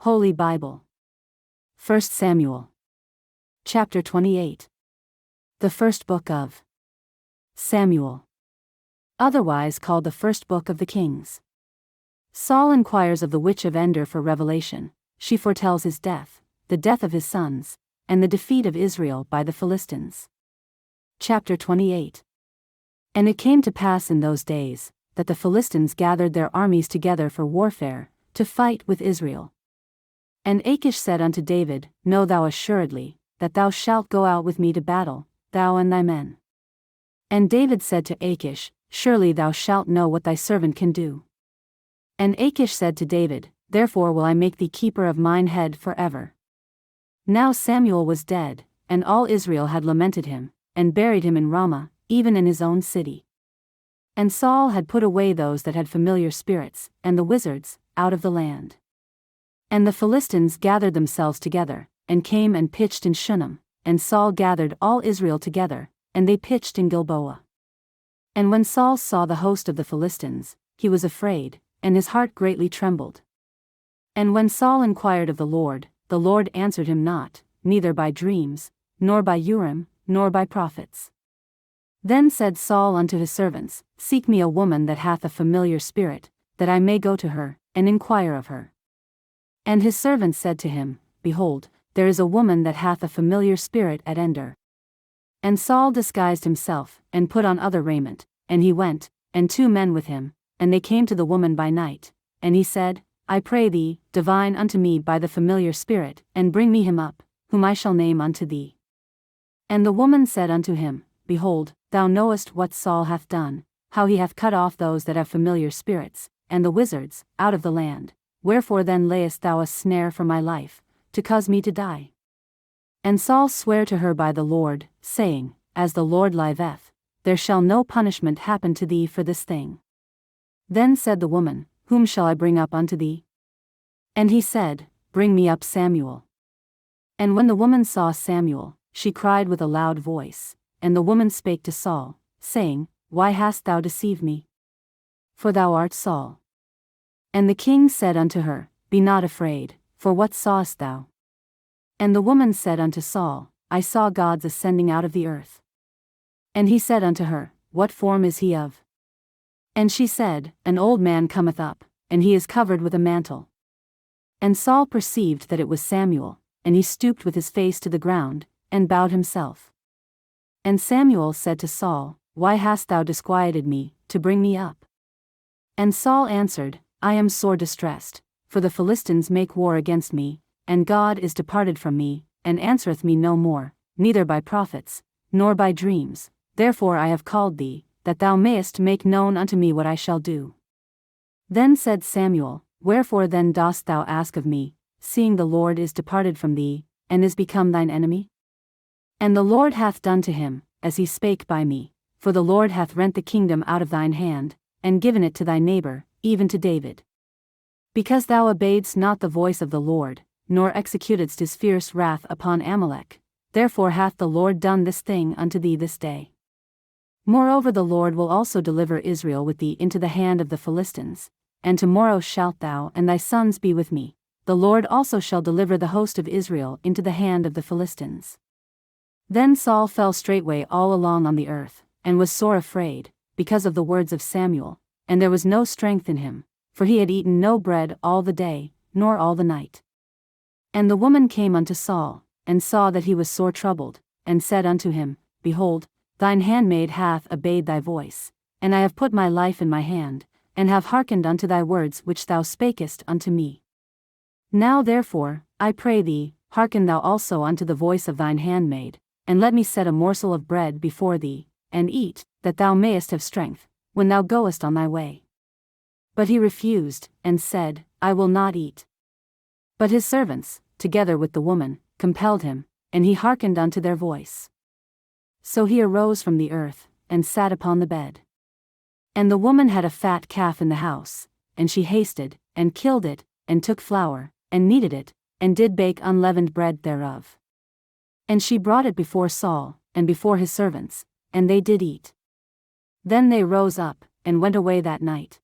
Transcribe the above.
Holy Bible. 1 Samuel. Chapter 28. The first book of Samuel. Otherwise called the first book of the Kings. Saul inquires of the witch of Endor for revelation. She foretells his death, the death of his sons, and the defeat of Israel by the Philistines. Chapter 28. And it came to pass in those days, that the Philistines gathered their armies together for warfare, to fight with Israel. And Achish said unto David, Know thou assuredly, that thou shalt go out with me to battle, thou and thy men. And David said to Achish, Surely thou shalt know what thy servant can do. And Achish said to David, Therefore will I make thee keeper of mine head forever. Now Samuel was dead, and all Israel had lamented him, and buried him in Ramah, even in his own city. And Saul had put away those that had familiar spirits, and the wizards, out of the land. And the Philistines gathered themselves together, and came and pitched in Shunem, and Saul gathered all Israel together, and they pitched in Gilboa. And when Saul saw the host of the Philistines, he was afraid, and his heart greatly trembled. And when Saul inquired of the Lord answered him not, neither by dreams, nor by Urim, nor by prophets. Then said Saul unto his servants, Seek me a woman that hath a familiar spirit, that I may go to her, and inquire of her. And his servants said to him, Behold, there is a woman that hath a familiar spirit at Endor. And Saul disguised himself, and put on other raiment, and he went, and 2 men with him, and they came to the woman by night. And he said, I pray thee, divine unto me by the familiar spirit, and bring me him up, whom I shall name unto thee. And the woman said unto him, Behold, thou knowest what Saul hath done, how he hath cut off those that have familiar spirits, and the wizards, out of the land. Wherefore then layest thou a snare for my life, to cause me to die? And Saul sware to her by the Lord, saying, As the Lord liveth, there shall no punishment happen to thee for this thing. Then said the woman, Whom shall I bring up unto thee? And he said, Bring me up Samuel. And when the woman saw Samuel, she cried with a loud voice, and the woman spake to Saul, saying, Why hast thou deceived me? For thou art Saul. And the king said unto her, Be not afraid, for what sawest thou? And the woman said unto Saul, I saw gods ascending out of the earth. And he said unto her, What form is he of? And she said, An old man cometh up, and he is covered with a mantle. And Saul perceived that it was Samuel, and he stooped with his face to the ground, and bowed himself. And Samuel said to Saul, Why hast thou disquieted me, to bring me up? And Saul answered, I am sore distressed, for the Philistines make war against me, and God is departed from me, and answereth me no more, neither by prophets, nor by dreams. Therefore I have called thee, that thou mayest make known unto me what I shall do. Then said Samuel, Wherefore then dost thou ask of me, seeing the Lord is departed from thee, and is become thine enemy? And the Lord hath done to him, as he spake by me, for the Lord hath rent the kingdom out of thine hand, and given it to thy neighbor, even to David. Because thou obeyedst not the voice of the Lord, nor executedst his fierce wrath upon Amalek, therefore hath the Lord done this thing unto thee this day. Moreover the Lord will also deliver Israel with thee into the hand of the Philistines, and tomorrow shalt thou and thy sons be with me. The Lord also shall deliver the host of Israel into the hand of the Philistines. Then Saul fell straightway all along on the earth, and was sore afraid, because of the words of Samuel, and there was no strength in him, for he had eaten no bread all the day, nor all the night. And the woman came unto Saul, and saw that he was sore troubled, and said unto him, Behold, thine handmaid hath obeyed thy voice, and I have put my life in my hand, and have hearkened unto thy words which thou spakest unto me. Now therefore, I pray thee, hearken thou also unto the voice of thine handmaid, and let me set a morsel of bread before thee, and eat, that thou mayest have strength, when thou goest on thy way. But he refused, and said, I will not eat. But his servants, together with the woman, compelled him, and he hearkened unto their voice. So he arose from the earth, and sat upon the bed. And the woman had a fat calf in the house, and she hasted, and killed it, and took flour, and kneaded it, and did bake unleavened bread thereof. And she brought it before Saul, and before his servants, and they did eat. Then they rose up, and went away that night.